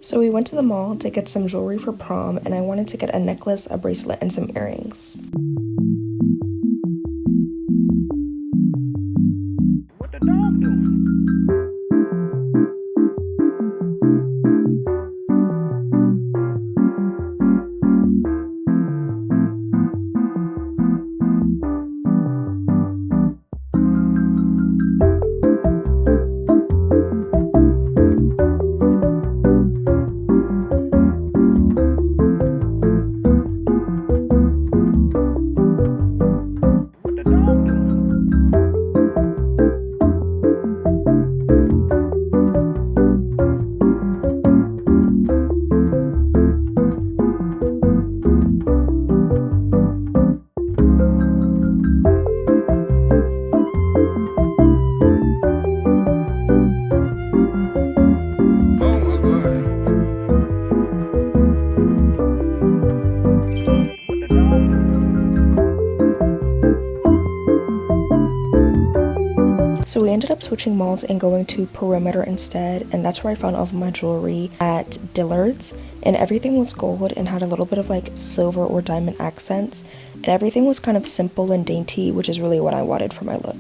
So we went to the mall to get some jewelry for prom, and I wanted to get a necklace, a bracelet, and some earrings. What the dog doing? So we ended up switching malls and going to Perimeter instead, and that's where I found all of my jewelry at Dillard's, and everything was gold and had a little bit of like silver or diamond accents, and everything was kind of simple and dainty, which is really what I wanted for my look.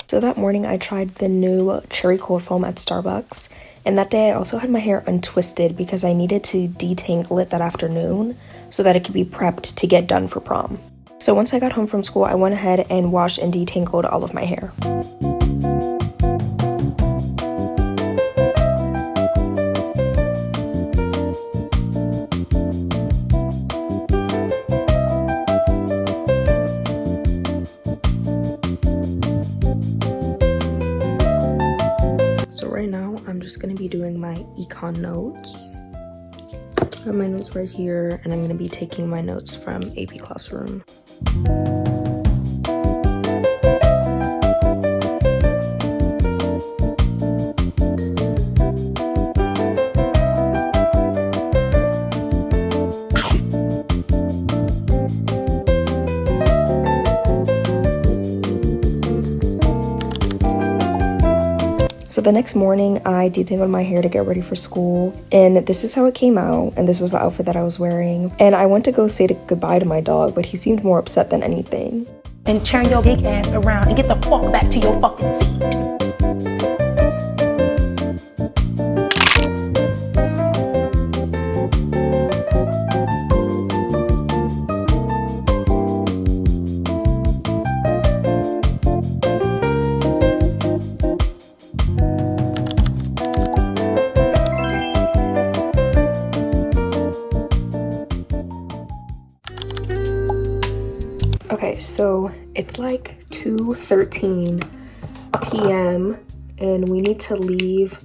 So that morning I tried the new cherry cold foam at Starbucks, and that day I also had my hair untwisted because I needed to detangle it that afternoon so that it could be prepped to get done for prom. So once I got home from school, I went ahead and washed and detangled all of my hair. So right now, I'm just gonna be doing my econ notes. I have my notes right here, and I'm going to be taking my notes from AP Classroom. So the next morning, I detangled my hair to get ready for school, and this is how it came out, and this was the outfit that I was wearing. And I went to go say goodbye to my dog, but he seemed more upset than anything. And turn your big ass around and get the fuck back to your fucking seat. Okay, so it's like 2:13 p.m. and we need to leave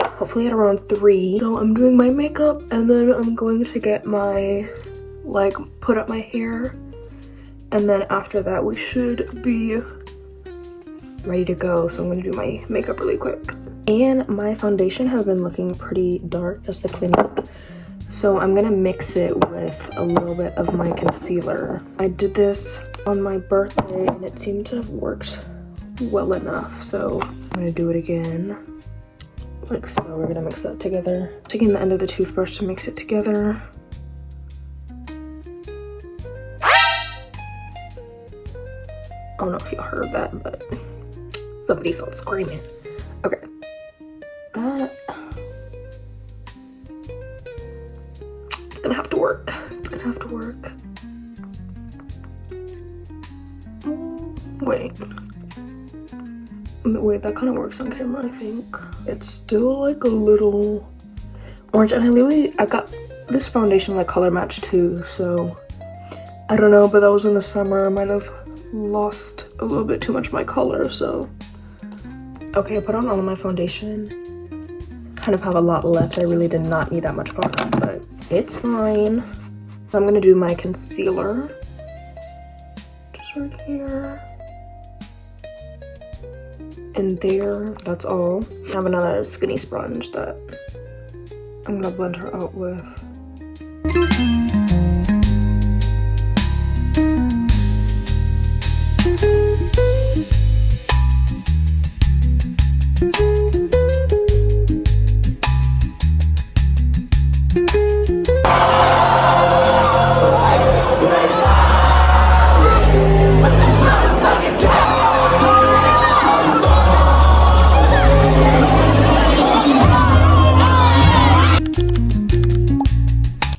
hopefully at around 3. So I'm doing my makeup, and then I'm going to get my, put up my hair, and then after that we should be ready to go. So I'm gonna do my makeup really quick. And my foundation has been looking pretty dark as the clinique. So I'm gonna mix it with a little bit of my concealer. I did this on my birthday and it seemed to have worked well enough. So I'm gonna do it again. Like so, we're gonna mix that together. Taking the end of the toothbrush to mix it together. I don't know if y'all heard that, but somebody's out screaming. Okay, that. It's gonna have to work. It's gonna have to work. Wait, that kind of works on camera, I think. It's still like a little orange, and I got this foundation like color match too, so I don't know, but that was in the summer. I might have lost a little bit too much of my color, so. Okay, I put on all of my foundation. Kind of have a lot left. I really did not need that much product, but it's fine. So I'm gonna do my concealer. Just right here. in there. That's all. I have another skinny sponge that I'm gonna blend her out with.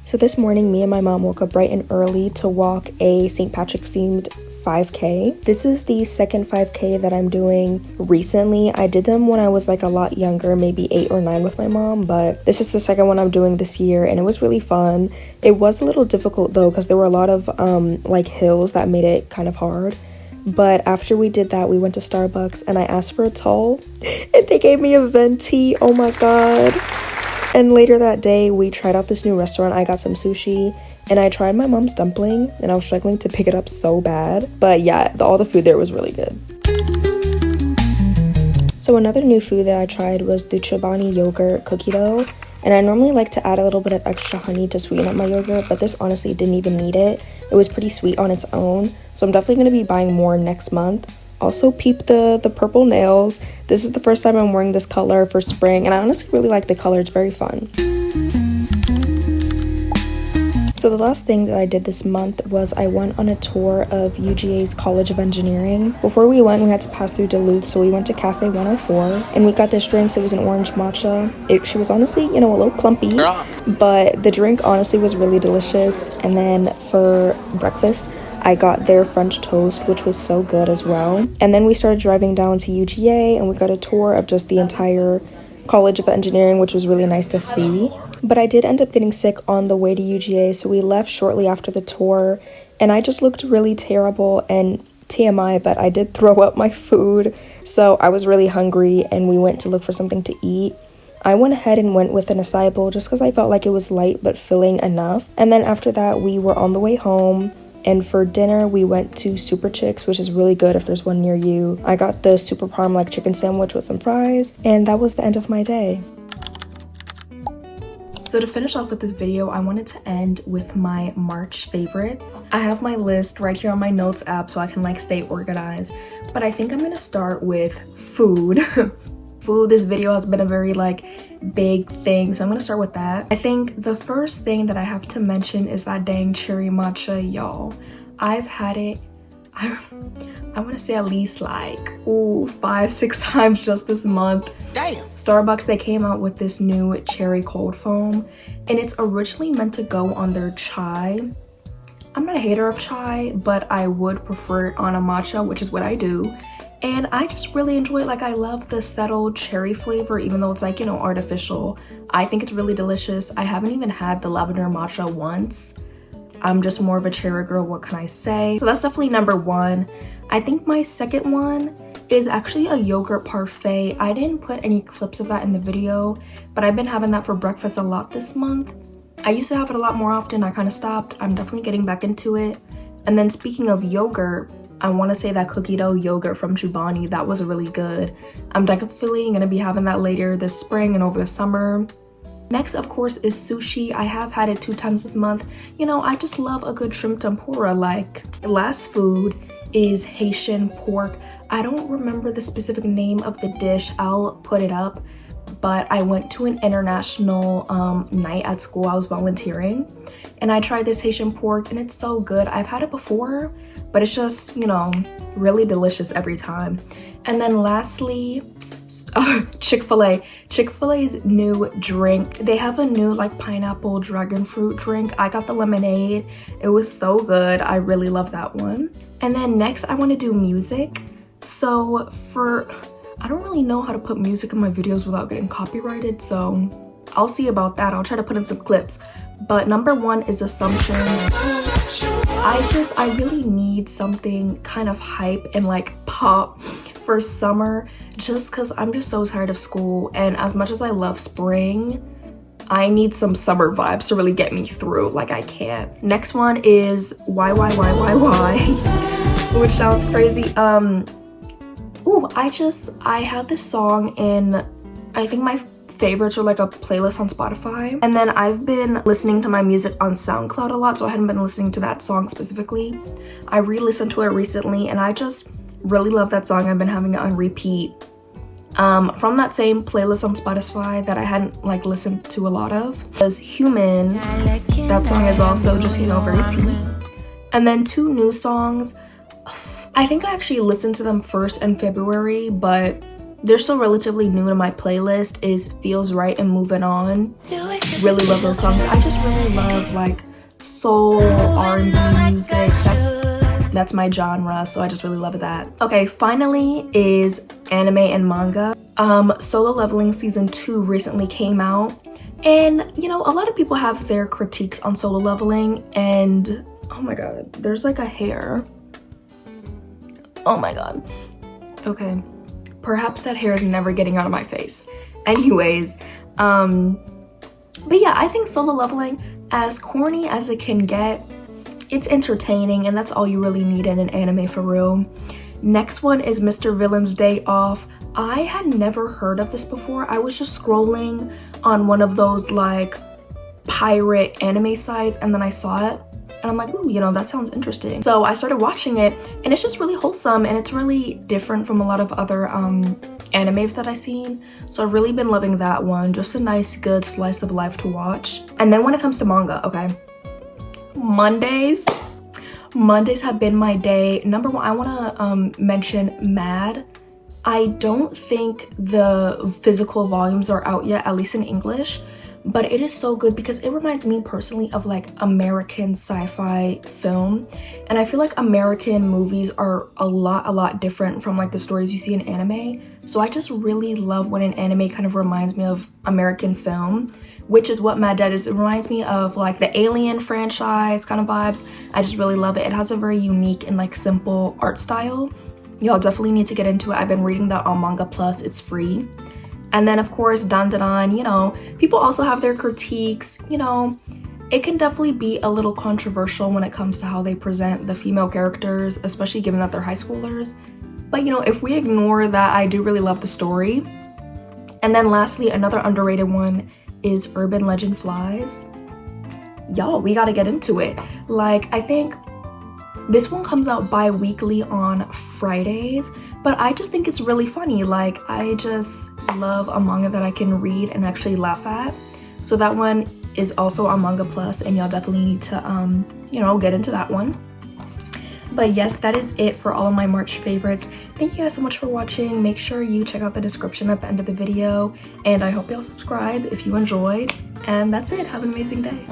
So this morning, me and my mom woke up bright and early to walk a St. Patrick's themed 5K. This is the second 5K that I'm doing recently. I did them when I was like a lot younger, maybe 8 or 9 with my mom, but this is the second one I'm doing this year, and it was really fun. It was a little difficult though, because there were a lot of like hills that made it kind of hard. But after we did that, we went to Starbucks and I asked for a tall and they gave me a venti. Oh my god. And later that day, we tried out this new restaurant. I got some sushi and I tried my mom's dumpling and I was struggling to pick it up so bad. But yeah, all the food there was really good. So another new food that I tried was the Chobani yogurt cookie dough. And I normally like to add a little bit of extra honey to sweeten up my yogurt, but this honestly didn't even need it. It was pretty sweet on its own. So I'm definitely going to be buying more next month. Also peep the purple nails. This is the first time I'm wearing this color for spring, and I honestly really like the color. It's very fun. So the last thing that I did this month was I went on a tour of UGA's College of Engineering. Before we went, we had to pass through Duluth, so we went to Cafe 104 and we got this drink. It was an orange matcha. She was honestly, you know, a little clumpy, but the drink honestly was really delicious. And then for breakfast, I got their French toast, which was so good as well. And then we started driving down to UGA and we got a tour of just the entire College of Engineering, which was really nice to see. But I did end up getting sick on the way to UGA, so we left shortly after the tour and I just looked really terrible, and TMI, but I did throw up my food, so I was really hungry and we went to look for something to eat. I went ahead and went with an acai bowl just because I felt like it was light but filling enough. And then after that, we were on the way home. And for dinner, we went to Super Chicks, which is really good if there's one near you. I got the super parm like chicken sandwich with some fries, and that was the end of my day. So to finish off with this video, I wanted to end with my March favorites. I have my list right here on my notes app so I can like stay organized, but I think I'm gonna start with food. Food, this video has been a very like big thing, so I'm gonna start with that. I think the first thing that I have to mention is that dang cherry matcha, y'all. I've had it, I want to say at least like 5-6 times just this month. Damn. Starbucks, they came out with this new cherry cold foam and it's originally meant to go on their chai. I'm not a hater of chai, but I would prefer it on a matcha, which is what I do. And I just really enjoy it. Like, I love the settled cherry flavor, even though it's like, you know, artificial. I think it's really delicious. I haven't even had the lavender matcha once. I'm just more of a cherry girl, what can I say? So that's definitely number one. I think my second one is actually a yogurt parfait. I didn't put any clips of that in the video, but I've been having that for breakfast a lot this month. I used to have it a lot more often. I kind of stopped. I'm definitely getting back into it. And then speaking of yogurt, I want to say that cookie dough yogurt from Chobani, that was really good. I'm definitely going to be having that later this spring and over the summer. Next, of course, is sushi. I have had it 2 times this month. You know, I just love a good shrimp tempura. Like, last food is Haitian pork. I don't remember the specific name of the dish. I'll put it up. But I went to an international night at school. I was volunteering and I tried this Haitian pork and it's so good. I've had it before, but it's just, you know, really delicious every time. And then lastly, Chick-fil-A. Chick-fil-A's new drink. They have a new like pineapple dragon fruit drink. I got the lemonade. It was so good. I really love that one. And then next I want to do music. So I don't really know how to put music in my videos without getting copyrighted, so I'll see about that. I'll try to put in some clips. But number one is Assumptions. I really need something kind of hype and like pop for summer, just because I'm just so tired of school, and as much as I love spring, I need some summer vibes to really get me through. Like, I can't. Next one is why, which sounds crazy. Ooh, I have this song in, I think my favorites are like a playlist on Spotify, and then I've been listening to my music on SoundCloud a lot, so I hadn't been listening to that song specifically. I re-listened to it recently and I just really love that song. I've been having it on repeat from that same playlist on Spotify that I hadn't like listened to a lot of. Was Human. That song is also just, you know, very tea. And then 2 new songs. I think I actually listened to them first in February, but they're still relatively new to my playlist, is Feelz Right and Moving On. Really love those songs. I just really love like soul, R&B music. That's my genre, so I just really love that. Okay, finally is anime and manga. Solo Leveling season 2 recently came out, and you know, a lot of people have their critiques on Solo Leveling, and oh my god, there's like a hair. Oh my god. Okay. Perhaps that hair is never getting out of my face. Anyways, but yeah, I think Solo Leveling, as corny as it can get, it's entertaining, and that's all you really need in an anime for real. Next one is Mr. Villain's Day Off. I had never heard of this before. I was just scrolling on one of those like pirate anime sites, and then I saw it. And I'm like, ooh, you know, that sounds interesting. So I started watching it, and it's just really wholesome, and it's really different from a lot of other animes that I've seen. So I've really been loving that one. Just a nice, good slice of life to watch. And then when it comes to manga, okay, Mondays have been my day. Number one, I want to mention Mad. I don't think the physical volumes are out yet, at least in English. But it is so good because it reminds me personally of like American sci-fi film, and I feel like American movies are a lot different from like the stories you see in anime. So I just really love when an anime kind of reminds me of American film, which is what Mad Dead is. It reminds me of like the Alien franchise kind of vibes. I just really love it. It has a very unique and like simple art style. Y'all definitely need to get into it. I've been reading that on Manga Plus. It's free. And then of course Dandadan, you know, people also have their critiques. You know, it can definitely be a little controversial when it comes to how they present the female characters, especially given that they're high schoolers. But you know, if we ignore that, I do really love the story. And then lastly, another underrated one is Urban Legend Flies. Y'all, we gotta get into it. Like, I think this one comes out bi-weekly on Fridays, but I just think it's really funny. Like, I just love a manga that I can read and actually laugh at. So that one is also on Manga Plus, and y'all definitely need to, you know, get into that one. But yes, that is it for all of my March favorites. Thank you guys so much for watching. Make sure you check out the description at the end of the video, and I hope y'all subscribe if you enjoyed. And that's it. Have an amazing day.